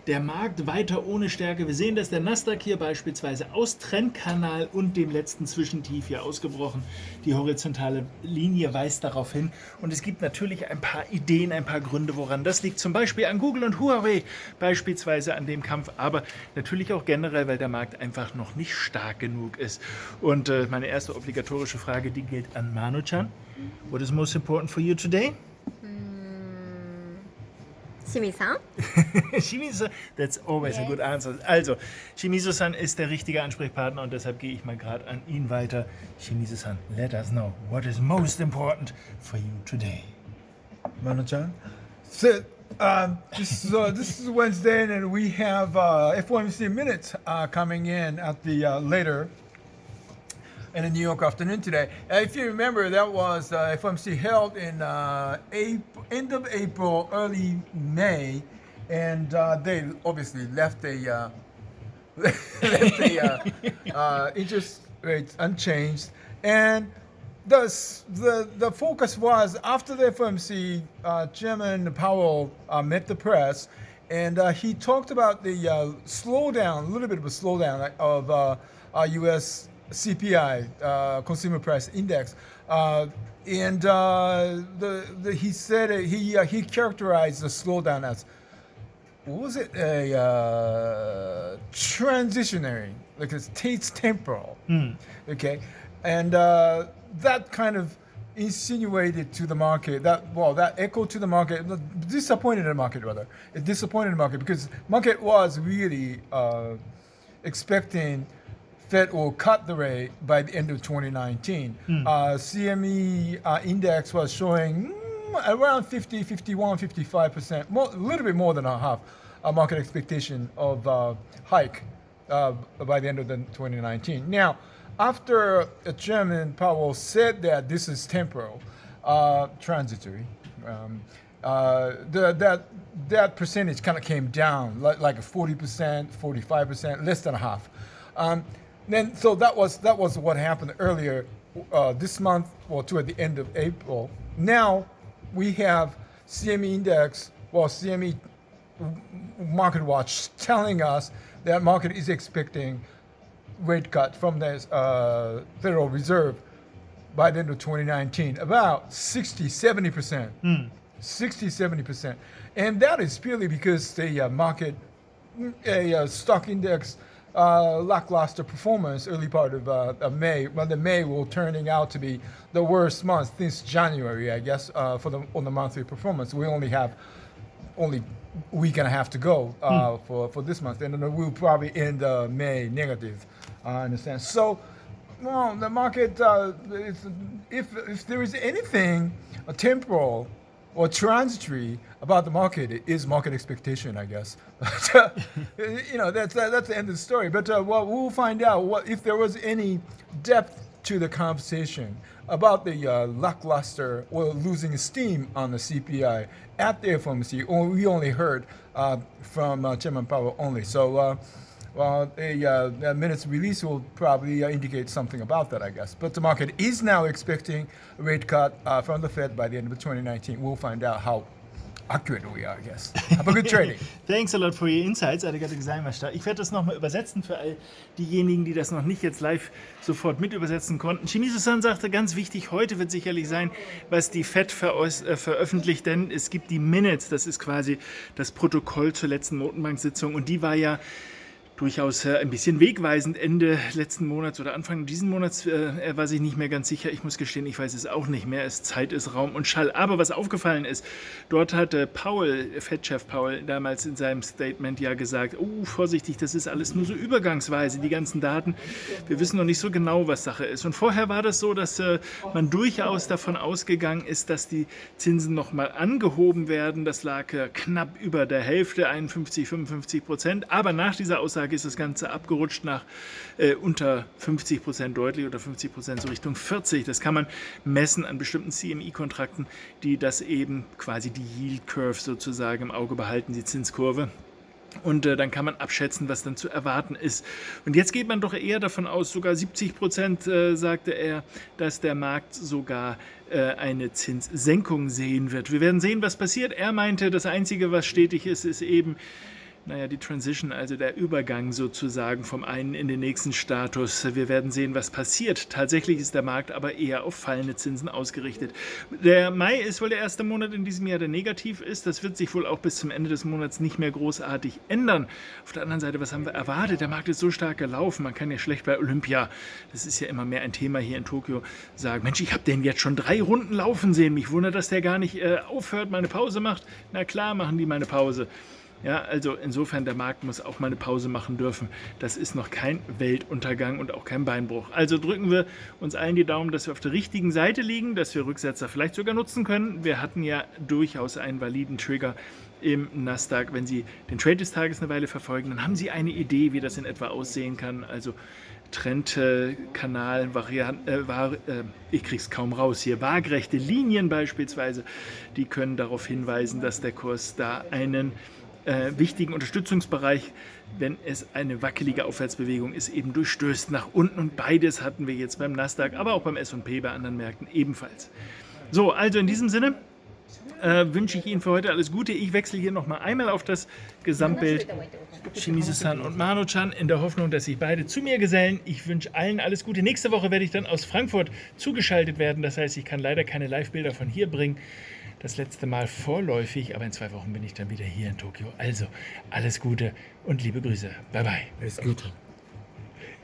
der Markt weiter ohne Stärke. Wir sehen, dass der Nasdaq hier beispielsweise aus Trendkanal und dem letzten Zwischentief hier ausgebrochen. Die horizontale Linie weist darauf hin. Und es gibt natürlich ein paar Ideen, ein paar Gründe, woran das liegt. Zum Beispiel an Google und Huawei, beispielsweise an dem Kampf. Aber natürlich auch generell, weil der Markt einfach noch nicht stark genug ist. Und meine erste obligatorische Frage, die gilt an Manu-chan. What is most important for you today? Shimizu-san? Shimizu, that's always a good answer. Also, Shimizu-san ist der richtige Ansprechpartner und deshalb gehe ich mal gerade an ihn weiter. Shimizu-san, let us know what is most important for you today. Monat-chan. So, this is Wednesday, and we have FOMC minutes coming in at the later in the New York afternoon today. If you remember, that was FOMC held in end of April, early May, and they obviously left the interest rates unchanged. And thus, the focus was after the FOMC, Chairman Powell met the press, and he talked about the slowdown, a little bit of a slowdown of U.S. CPI, Consumer Price Index, and he said he characterized the slowdown as, what was it, a transitionary, like it's temporal, okay, and that kind of insinuated to the market that echoed to the market, disappointed the market rather. It disappointed the market because market was really expecting Fed will cut the rate by the end of 2019. CME index was showing around 50, 51, 55%, a little bit more than a half market expectation of hike by the end of 2019. Now, after Chairman Powell said that this is temporal, transitory, that percentage kind of came down, like 40%, 45%, less than a half. So that was what happened earlier this month, or toward the end of April. Now we have CME index, CME Market Watch telling us that market is expecting rate cut from the Federal Reserve by the end of 2019, about 60-70%. 60-70%. And that is purely because the market, stock index, lackluster performance early part of May. Well, the May will turning out to be the worst month since January, I guess, on the monthly performance. We only have a week and a half to go for this month, and then we'll probably end May negative, in a sense. So, well, the market, if there is anything temporal or transitory about the market, it is market expectation, I guess. That's the end of the story. But we'll find out if there was any depth to the conversation about the lackluster or losing steam on the CPI at the FOMC. We only heard from Chairman Powell only. So the minutes release will probably indicate something about that, I guess. But the market is now expecting a rate cut from the Fed by the end of 2019. We'll find out how accurate we are, I guess. Have a good trading. Thanks a lot for your insights. Ich werde das nochmal übersetzen für all diejenigen, die das noch nicht jetzt live sofort mit übersetzen konnten. Shimizu-san sagte, ganz wichtig, heute wird sicherlich sein, was die Fed veröffentlicht, denn es gibt die Minutes, das ist quasi das Protokoll zur letzten Notenbank-Sitzung, und die war ja durchaus ein bisschen wegweisend Ende letzten Monats oder Anfang diesen Monats. Er war sich nicht mehr ganz sicher. Ich muss gestehen, ich weiß es auch nicht mehr. Zeit ist Raum und Schall. Aber was aufgefallen ist, dort hatte Fed-Chef Powell damals in seinem Statement ja gesagt, vorsichtig, das ist alles nur so übergangsweise, die ganzen Daten. Wir wissen noch nicht so genau, was Sache ist. Und vorher war das so, dass man durchaus davon ausgegangen ist, dass die Zinsen nochmal angehoben werden. Das lag knapp über der Hälfte, 51-55%. Aber nach dieser Aussage ist das Ganze abgerutscht nach unter 50%, deutlich unter 50%, so Richtung 40%. Das kann man messen an bestimmten CME-Kontrakten, die das eben quasi die Yield Curve sozusagen im Auge behalten, die Zinskurve. Und dann kann man abschätzen, was dann zu erwarten ist. Und jetzt geht man doch eher davon aus, sogar 70%, sagte er, dass der Markt sogar eine Zinssenkung sehen wird. Wir werden sehen, was passiert. Er meinte, das Einzige, was stetig ist, ist eben naja, die Transition, also der Übergang sozusagen vom einen in den nächsten Status. Wir werden sehen, was passiert. Tatsächlich ist der Markt aber eher auf fallende Zinsen ausgerichtet. Der Mai ist wohl der erste Monat in diesem Jahr, der negativ ist. Das wird sich wohl auch bis zum Ende des Monats nicht mehr großartig ändern. Auf der anderen Seite, was haben wir erwartet? Der Markt ist so stark gelaufen. Man kann ja schlecht bei Olympia, das ist ja immer mehr ein Thema hier in Tokio, sagen, Mensch, ich habe den jetzt schon 3 Runden laufen sehen. Mich wundert, dass der gar nicht aufhört, mal eine Pause macht. Na klar, machen die mal eine Pause. Ja, also insofern, der Markt muss auch mal eine Pause machen dürfen. Das ist noch kein Weltuntergang und auch kein Beinbruch. Also drücken wir uns allen die Daumen, dass wir auf der richtigen Seite liegen, dass wir Rücksetzer vielleicht sogar nutzen können. Wir hatten ja durchaus einen validen Trigger im Nasdaq. Wenn Sie den Trade des Tages eine Weile verfolgen, dann haben Sie eine Idee, wie das in etwa aussehen kann. Also Trendkanal, ich krieg's kaum raus hier, waagrechte Linien beispielsweise, die können darauf hinweisen, dass der Kurs da einen wichtigen Unterstützungsbereich, wenn es eine wackelige Aufwärtsbewegung ist, eben durchstößt nach unten. Und beides hatten wir jetzt beim Nasdaq, aber auch beim S&P, bei anderen Märkten ebenfalls. So, also in diesem Sinne wünsche ich Ihnen für heute alles Gute. Ich wechsle hier nochmal einmal auf das Gesamtbild Shimizu-san und Manu-chan in der Hoffnung, dass sich beide zu mir gesellen. Ich wünsche allen alles Gute. Nächste Woche werde ich dann aus Frankfurt zugeschaltet werden. Das heißt, ich kann leider keine Live-Bilder von hier bringen. Das letzte Mal vorläufig, aber in 2 Wochen bin ich dann wieder hier in Tokio. Also alles Gute und liebe Grüße. Bye bye. Alles Gute.